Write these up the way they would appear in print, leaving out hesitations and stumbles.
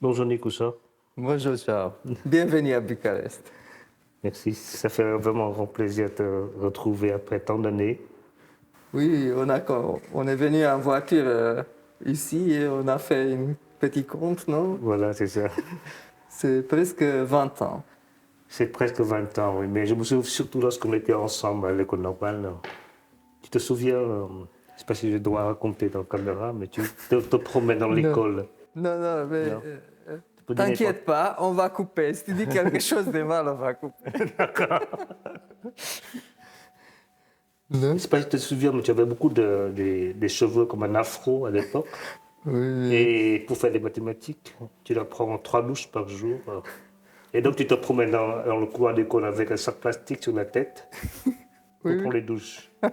Bonjour Nikoucha. Bonjour Charles, bienvenue à Bucarest. Merci, ça fait vraiment un grand plaisir de te retrouver après tant d'années. Oui, on est venu en voiture ici et on a fait une petite compte, non? Voilà, c'est ça. C'est presque 20 ans. C'est presque 20 ans, oui, mais je me souviens surtout lorsqu'on était ensemble à l'école normale. Tu te souviens, je ne sais pas si je dois raconter dans la caméra, mais tu te promènes dans Non, l'école. non, mais Non, tu peux dire n'importe. t'inquiète pas, on va couper. Si tu dis quelque chose de mal, on va couper. Je Non? ne sais pas si tu te souviens, mais tu avais beaucoup des cheveux comme un afro à l'époque. Oui, Et pour faire des mathématiques, tu dois prendre 3 douches par jour. Et donc tu te promènes dans le couloir d'école avec un sac plastique sur la tête pour oui, prendre les douches. Je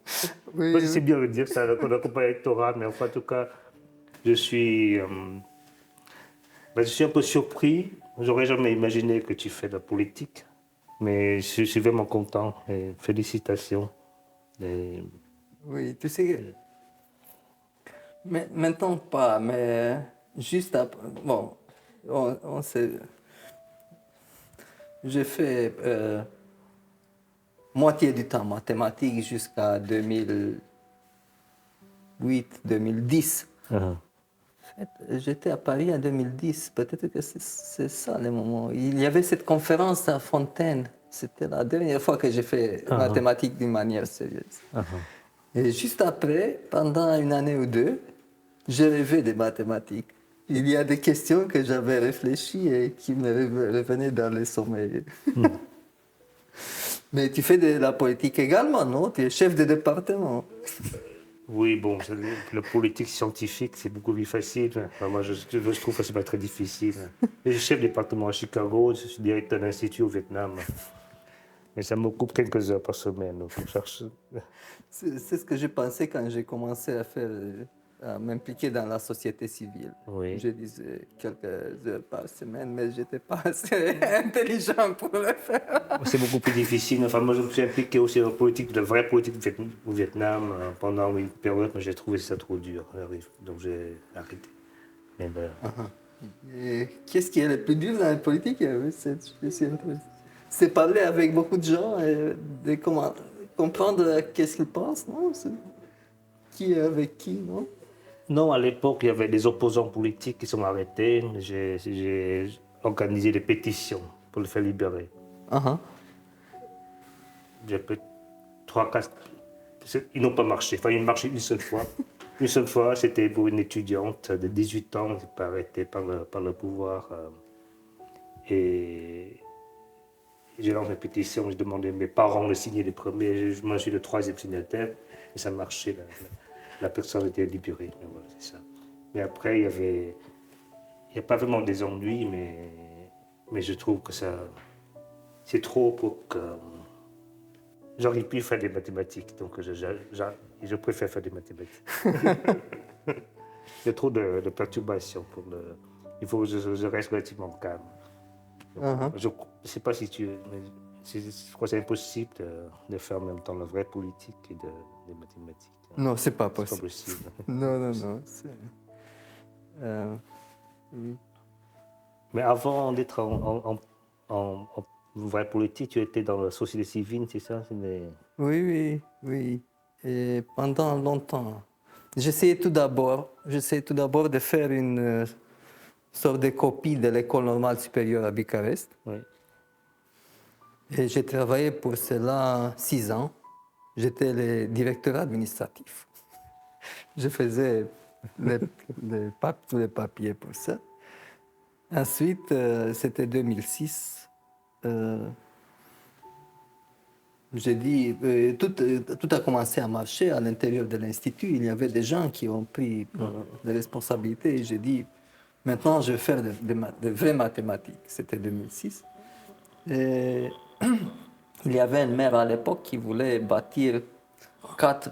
sais pas oui, si c'est oui. bien de dire ça, qu'on accompagne électorat, mais enfin, en tout cas, je suis, je suis un peu surpris. J'aurais jamais imaginé que tu fais de la politique, mais je suis vraiment content et félicitations. Et, Oui, tu sais, mais, maintenant pas, mais juste après. Bon, on s'est. J'ai fait moitié du temps mathématiques jusqu'à 2008-2010. ah, J'étais à Paris en 2010. Peut-être que c'est ça le moment. Il y avait cette conférence à Fontaine. C'était la dernière fois que j'ai fait mathématiques d'une manière sérieuse. ah, Et juste après, pendant une année ou deux, j'ai rêvé des mathématiques. Il y a des questions que j'avais réfléchies et qui me revenaient dans le sommeil. Mais tu fais de la politique également, non? Tu es chef de département. oui, bon, le politique scientifique, c'est beaucoup plus facile. Enfin, moi, je trouve que c'est pas très difficile. Je suis chef de département à Chicago, je suis directeur d'un institut au Vietnam. Mais ça m'occupe quelques heures par semaine. Donc je cherche. C'est ce que j'ai pensé quand j'ai commencé à faire, à m'impliquer dans la société civile. Oui. Je disais quelques heures par semaine, mais je n'étais pas assez intelligent pour le faire. C'est beaucoup plus difficile. Enfin, moi, je me suis impliqué aussi dans la politique, de la vraie politique au Vietnam pendant une période, mais j'ai trouvé ça trop dur. Donc j'ai arrêté. Mais ben, Et qu'est-ce qui est le plus dur dans la politique? C'est parler avec beaucoup de gens et de comprendre qu'est-ce qu'ils pensent, non? Qui est avec qui, non? non, à l'époque, il y avait des opposants politiques qui sont arrêtés. J'ai organisé des pétitions pour les faire libérer. Ah, J'ai fait 3, 4. Ils n'ont pas marché. Enfin, ils ont marché une seule fois. Une seule fois, c'était pour une étudiante de 18 ans qui pas arrêtée par le pouvoir. Et j'ai lancé une pétition, j'ai demandé à mes parents de signer les premiers. Moi, je suis le troisième signataire. Et ça marchait. La personne était libérée. Mais voilà, c'est ça. Mais après, il n'y a pas vraiment des ennuis, mais je trouve que ça, c'est trop pour que. J'arrive plus à faire des mathématiques, donc je préfère faire des mathématiques. Il y a trop de perturbations pour le. Il faut que je reste relativement calme. Donc, je ne sais pas si tu. Mais je crois que c'est impossible de faire en même temps la vraie politique et des mathématiques. non, c'est pas C'est pas possible. possible. Non. Oui. Mais avant d'être en vraie politique, tu étais dans la société civile, c'est ça? Oui. Et pendant longtemps, j'essayais tout d'abord de faire une sorte de copie de l'école normale supérieure à Bucarest. Oui. Et j'ai travaillé pour cela 6 ans. J'étais le directeur administratif. Je faisais tous les papiers pour ça. Ensuite, c'était 2006. J'ai dit, tout a commencé à marcher à l'intérieur de l'Institut. Il y avait des gens qui ont pris des responsabilités. Et j'ai dit, maintenant, je vais faire de vraies mathématiques. C'était 2006. Et il y avait un maire à l'époque qui voulait bâtir 4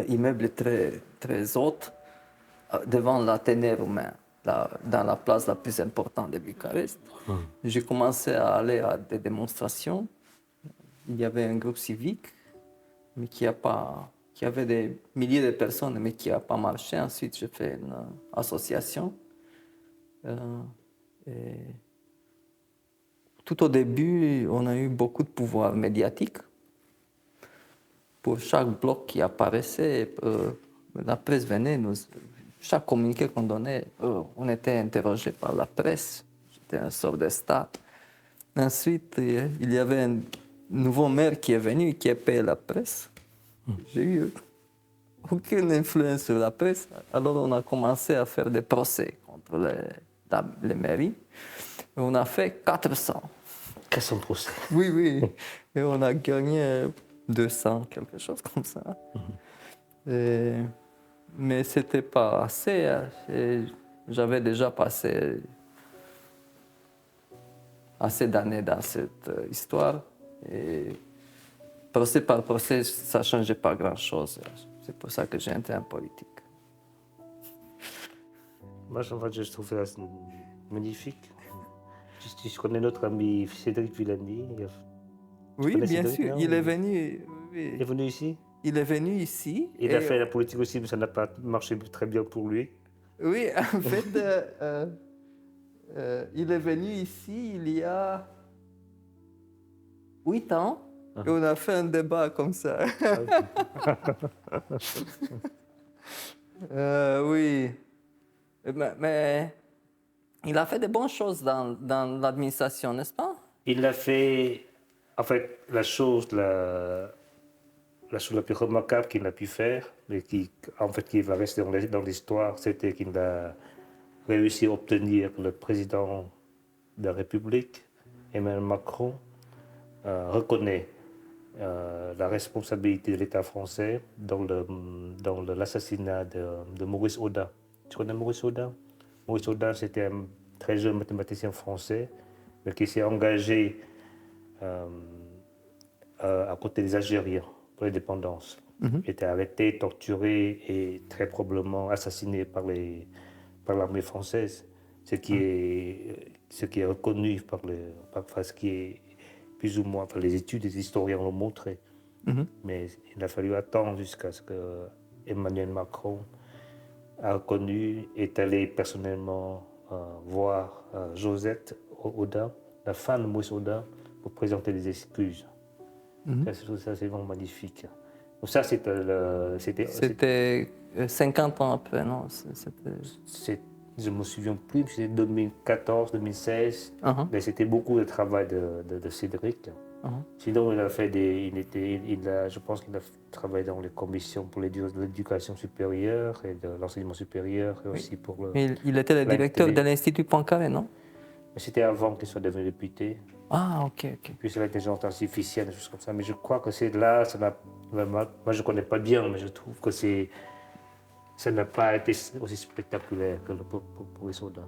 immeubles très, très hauts devant l'Athénée roumain, dans la place la plus importante de Bucarest. J'ai commencé à aller à des démonstrations. Il y avait un groupe civique, mais qui qui avait des milliers de personnes, mais qui n'a pas marché. Ensuite, j'ai fait une association. Et tout au début, on a eu beaucoup de pouvoir médiatique. Pour chaque bloc qui apparaissait, la presse venait, chaque communiqué qu'on donnait, on était interrogé par la presse. C'était un sort de star. Ensuite, il y avait un nouveau maire qui est venu, qui a payé la presse. J'ai eu aucune influence sur la presse. Alors on a commencé à faire des procès contre les mairies. Et on a fait 400. 400 procès. Oui, oui. Et on a gagné 200, quelque chose comme ça. Mais ce n'était pas assez. Et j'avais déjà passé assez d'années dans cette histoire. Et procès par procès, ça ne changeait pas grand-chose. C'est pour ça que j'ai entré en politique. Moi, en fait, je trouve ça magnifique. Tu connais notre ami Cédric Villani? Oui, connais bien Cédric, sûr. non? Il est venu. Oui. Il est venu ici? Il est venu ici. Il a fait la politique aussi, mais ça n'a pas marché très bien pour lui. Oui, en fait, il est venu ici il y a 8 ans. Et on a fait un débat comme ça. Oui. Mais il a fait de bonnes choses dans l'administration, n'est-ce pas? Il a fait, en fait, la chose la plus remarquable qu'il a pu faire, mais qui va rester dans l'histoire, c'était qu'il a réussi à obtenir que le président de la République, Emmanuel Macron, reconnaît la responsabilité de l'État français dans l'assassinat de Maurice Audin. Tu connais Maurice Audin? Maurice Audin, c'était un très jeune mathématicien français, mais qui s'est engagé à côté des Algériens pour l'indépendance. Il était arrêté, torturé et très probablement assassiné par l'armée française, ce qui est reconnu ce qui est plus ou moins, les études des historiens l'ont montré. Mais il a fallu attendre jusqu'à ce que Emmanuel Macron a reconnu, est allé personnellement voir Josette Audin, la femme de Maurice Audin, pour présenter des excuses. Ça, c'est vraiment magnifique. Donc ça, C'était 50 ans après, non? Je ne me souviens plus, c'était 2014, 2016. Mais c'était beaucoup de travail de Cédric. Sinon, il a fait je pense qu'il a travaillé dans les commissions pour l'éducation supérieure et de l'enseignement supérieur. Et aussi pour il était le directeur de l'Institut Poincaré, non? Mais c'était avant qu'il soit devenu député. Ah, ok. Puis c'est l'intelligence artificielle, des choses comme ça. Mais je crois que c'est là, moi je ne connais pas bien, mais je trouve que ça n'a pas été aussi spectaculaire que pour les soldats.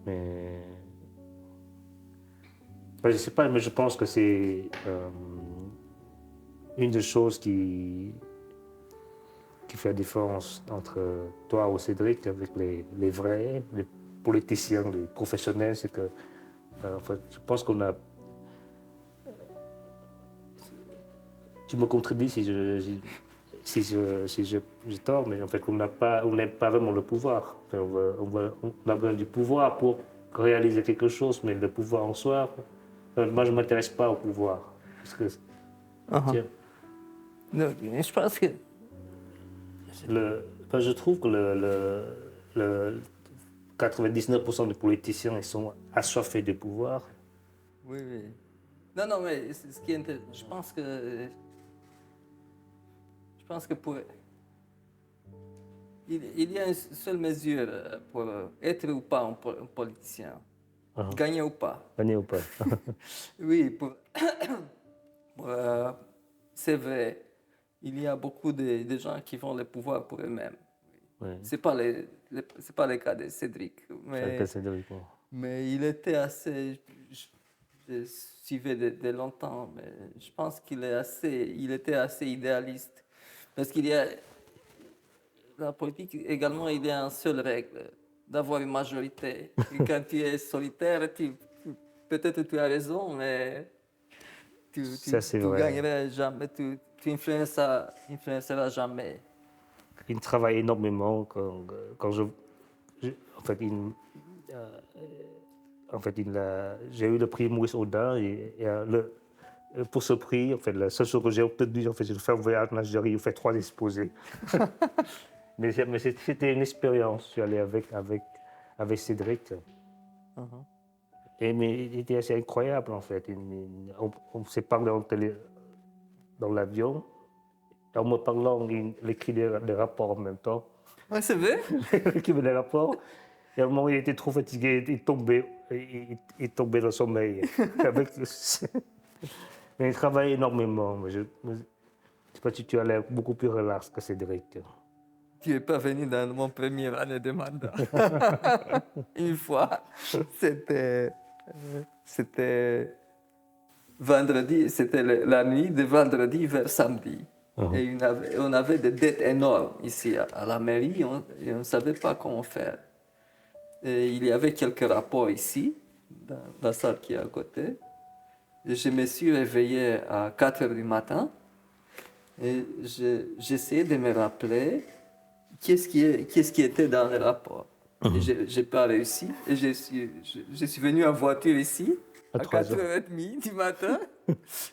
Mais je ne sais pas, mais je pense que c'est une des choses qui fait la différence entre toi ou Cédric avec les vrais, les politiciens, les professionnels, c'est que en fait, je pense qu'on a. Tu me contribues si j'ai tort, mais en fait, on n'aime pas vraiment le pouvoir. Enfin, on a besoin du pouvoir pour réaliser quelque chose, mais le pouvoir en soi, moi, je ne m'intéresse pas au pouvoir. Parce que, tiens, Je pense que... je trouve que le 99% des politiciens, ils sont assoiffés de pouvoir. Oui. Non, mais ce qui est intéressant, je pense que pour... Il y a une seule mesure pour être ou pas un politicien. Gagner ou pas. Gagner ou pas. Oui, c'est vrai. Il y a beaucoup de gens qui font le pouvoir pour eux-mêmes. Ouais. C'est pas le cas de Cédric. Mais il était assez... Je suivais de longtemps, mais je pense qu'il était assez idéaliste. Parce qu'il y a... Dans la politique, également, il y a une seule règle, d'avoir une majorité. Et quand tu es solitaire, peut-être tu as raison, mais Ça, c'est tu vrai. gagneras jamais, tu influenceras jamais. Il travaille énormément quand en fait, j'ai eu le prix Maurice Audin pour ce prix, en fait, la seule chose que j'ai obtenue, en fait, c'est de faire un voyage en Algérie, j'ai fait 3 exposés. mais c'était une expérience. Je suis allé avec Cédric. Mhm. Mais il était assez incroyable, en fait. On s'est parlé dans l'avion. En me parlant, il écrit des rapports en même temps. Ouais, c'est vrai? Il écrivait des rapports. Et à un moment, il était trop fatigué, il tombait dans le sommeil. Mais il travaille énormément. Je ne sais pas si tu as l'air beaucoup plus relax que Cédric. Tu n'es pas venu dans mon première année de mandat. Une fois, c'était vendredi, c'était la nuit de vendredi vers samedi. Et on avait des dettes énormes ici à la mairie et on ne savait pas comment faire. Et il y avait quelques rapports ici, dans la salle qui est à côté. Et je me suis réveillé à 4 heures du matin et j'essayais de me rappeler qu'est-ce qui était dans le rapport. Et je n'ai pas réussi. Et je suis venu en voiture ici À à 3 heures. 4h30 du matin.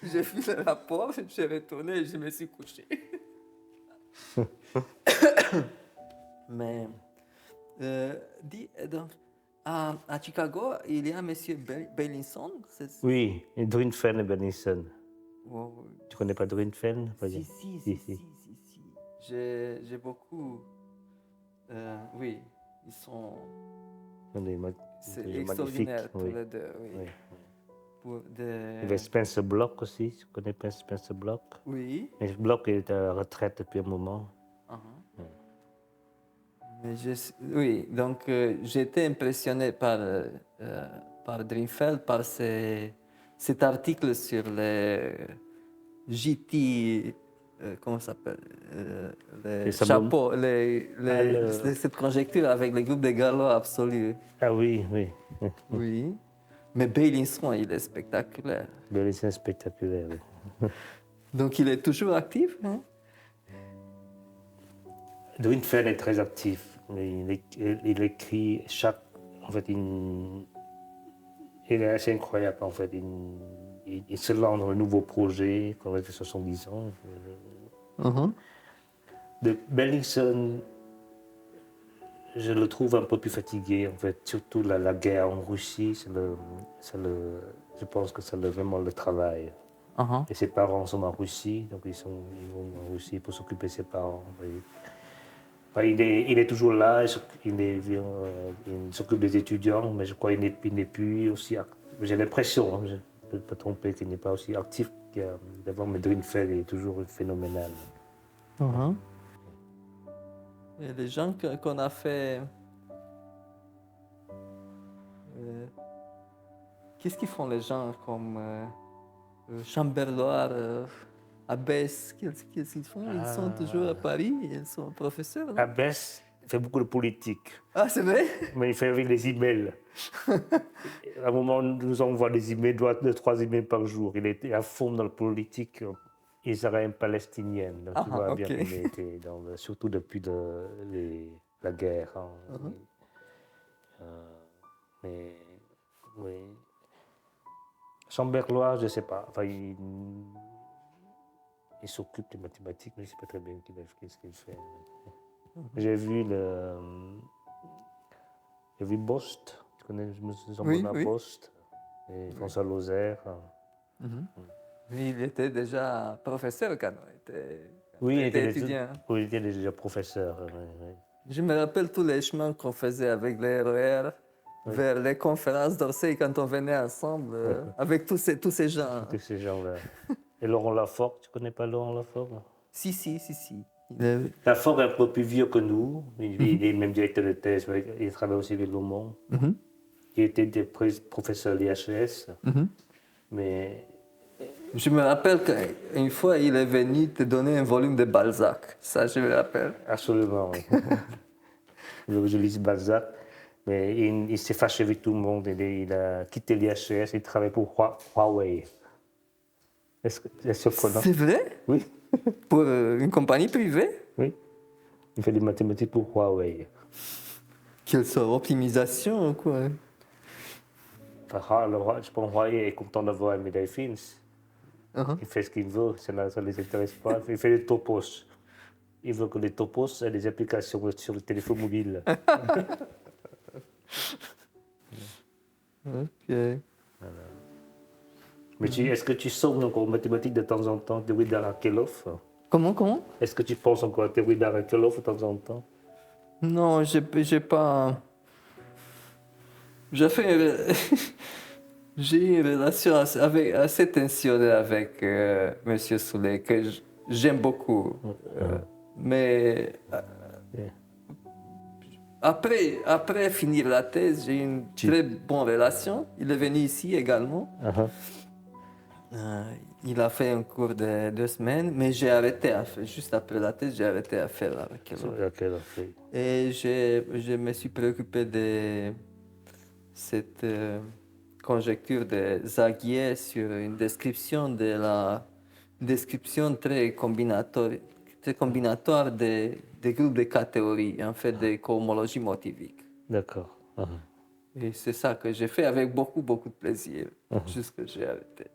J'ai fait le rapport, je suis retourné et je me suis couché. Mais, dis donc, à Chicago, il y a M. Bellinson. Oui, et Drinfen et Benison. Oh, Tu connais pas Drinfen? si. J'ai beaucoup. Oui, ils sont. C'est Des extraordinaire magnifiques. tous Oui. les deux, oui. Oui. Pour Il des... y avait Spencer Block aussi. Tu connais Spencer Block? Oui. Mais Block est à la retraite depuis un moment. Uh-huh. Mais oui, donc j'ai été impressionné par Dreamfeld, par cet article sur les JT, comment ça s'appelle, les sablons. chapeaux, cette conjecture avec le groupe des Gallois absolus. Ah oui, oui. Oui. Mais Bailinson, il est spectaculaire. Benison est spectaculaire. Oui. Donc il est toujours actif, hein? Drinfen est très actif. Il écrit chaque. En fait, il est assez incroyable. En fait, il se lance dans un nouveau projet quand il a 70 ans. Uh-huh. De Benningson, je le trouve un peu plus fatigué. En fait, surtout la guerre en Russie, je pense que c'est vraiment le travail. Uh-huh. Et ses parents sont en Russie, donc ils vont en Russie pour s'occuper de ses parents. Enfin, il est toujours là, il s'occupe des étudiants, mais je crois qu'il n'est plus aussi actif. J'ai l'impression, hein, je peux me tromper, qu'il n'est pas aussi actif qu'avant, mais Drinfeld est toujours phénoménal. Uh-huh. Et les gens qu'on a fait. Qu'est-ce qu'ils font les gens comme Chamberloir, Abbesse? Qu'est-ce qu'ils font? Ils sont toujours à Paris, ils sont professeurs, non? Abbès fait beaucoup de politique, Ah, c'est vrai? mais il fait avec les emails. À un moment, il nous envoie des emails, 2-3 emails par jour. Il était à fond dans la politique israélienne palestinienne. Donc, tu Ah, vois ok. bien qu'il était surtout depuis la guerre. Hein. Mais oui. Chamberlois, je ne sais pas. Enfin, il s'occupe des mathématiques, mais je ne sais pas très bien ce qu'il fait. J'ai vu Bost. Tu connais Jean-Bernard Oui. Bost et François Lozère. Mais il était déjà professeur quand Oui, il était étudiant. Oui, il était déjà professeur. Oui. Je me rappelle tous les chemins qu'on faisait avec les RER vers les conférences d'Orsay quand on venait ensemble avec tous ces gens. Tous ces gens-là. Et Laurent Lafort, tu connais pas Laurent Lafort? Si. Lafort est un peu plus vieux que nous. Il est même directeur de thèse. Il travaille aussi avec Lomont. Il était professeur à l'IHS. Mais Je me rappelle qu'une fois, il est venu te donner un volume de Balzac. Ça, je me rappelle. absolument, oui. Je lis Balzac. Mais il s'est fâché avec tout le monde. Il a quitté l'IHS. Il travaille pour Huawei. Est-ce que c'est surprenant? C'est vrai? Oui, Pour une compagnie privée? oui. Il fait des mathématiques pour Huawei. Quelle sorte optimisation ou quoi? Enfin, je pense que Huawei est content d'avoir une médaille Fins. Uh-huh. Il fait ce qu'il veut, ça ne les intéresse pas. Il fait des topos. Il veut que les topos aient des applications sur le téléphone mobile. Ok. Mais est-ce que tu songes encore aux mathématiques de temps en temps, théorie d'Arakelov? Comment? Est-ce que tu penses encore à la théorie d'Arakelov de temps en temps? Non, j'ai pas. J'ai fait. J'ai une relation assez tensionnée avec Monsieur Soulet que j'aime beaucoup. Mais Yeah. après finir la thèse, j'ai une très bonne relation. Il est venu ici également. Uh-huh. Il a fait un cours de 2 semaines, mais j'ai arrêté juste après la thèse, j'ai arrêté à faire avec lui. Arakelov, oui. Et je me suis préoccupé de cette conjecture de Zagier sur une description très combinatoire des groupes de catégories, en fait, de cohomologie motivique. D'accord. Uh-huh. Et c'est ça que j'ai fait avec beaucoup, beaucoup de plaisir, jusqu'à j'ai arrêté.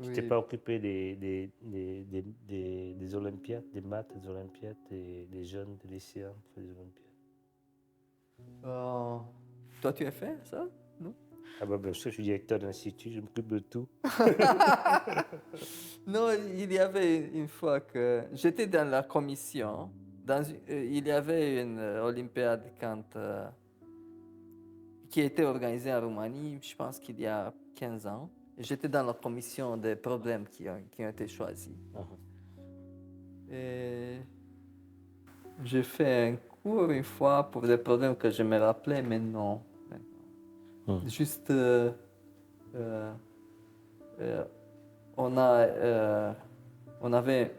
Tu t'es pas occupé des Olympiades, des maths, des Olympiades, des jeunes, des lycéens qui font des Olympiades? Toi, tu as fait ça? Non? Ah bah bien sûr, je suis directeur d'institut, je m'occupe de tout. Non, il y avait une fois que j'étais dans la commission. Il y avait une Olympiade qui a été organisée en Roumanie, je pense qu'il y a 15 ans. J'étais dans la commission des problèmes qui ont été choisis. Et j'ai fait un cours une fois pour des problèmes que je me rappelais, mais non. Juste, on avait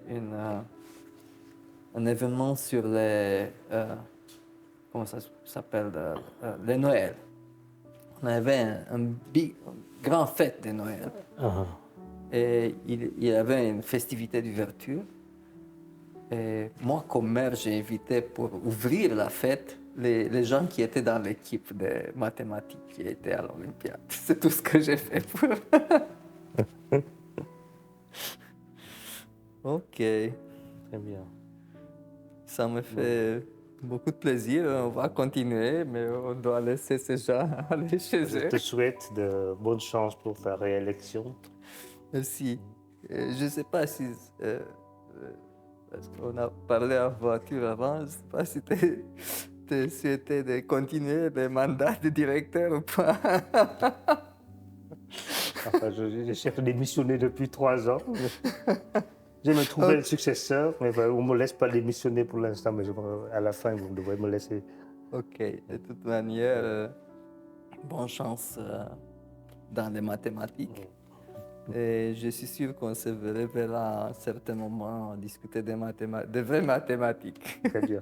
un événement sur comment ça s'appelle, les Noël. On avait un grand fête de Noël. Et il y avait une festivité d'ouverture. Et moi, comme maire, j'ai invité pour ouvrir la fête les gens qui étaient dans l'équipe de mathématiques qui étaient à l'Olympiade. C'est tout ce que j'ai fait pour... Ok. Très bien. Ça me fait beaucoup de plaisir. On va continuer, mais on doit laisser ces gens aller chez Je eux. te souhaite de bonnes chances pour ta réélection. Merci. Je ne sais pas si... parce qu'on a parlé en voiture avant, je ne sais pas si tu souhaitais de continuer le mandat de directeur ou pas. Enfin, je cherche de démissionner depuis 3 ans. Je me trouvais le successeur, mais voilà, on ne me laisse pas démissionner pour l'instant, mais à la fin, vous devrez me laisser. Ok, de toute manière, bonne chance dans les mathématiques. Et je suis sûr qu'on se reverra à un certain moment discuter des vraies mathématiques. Très bien.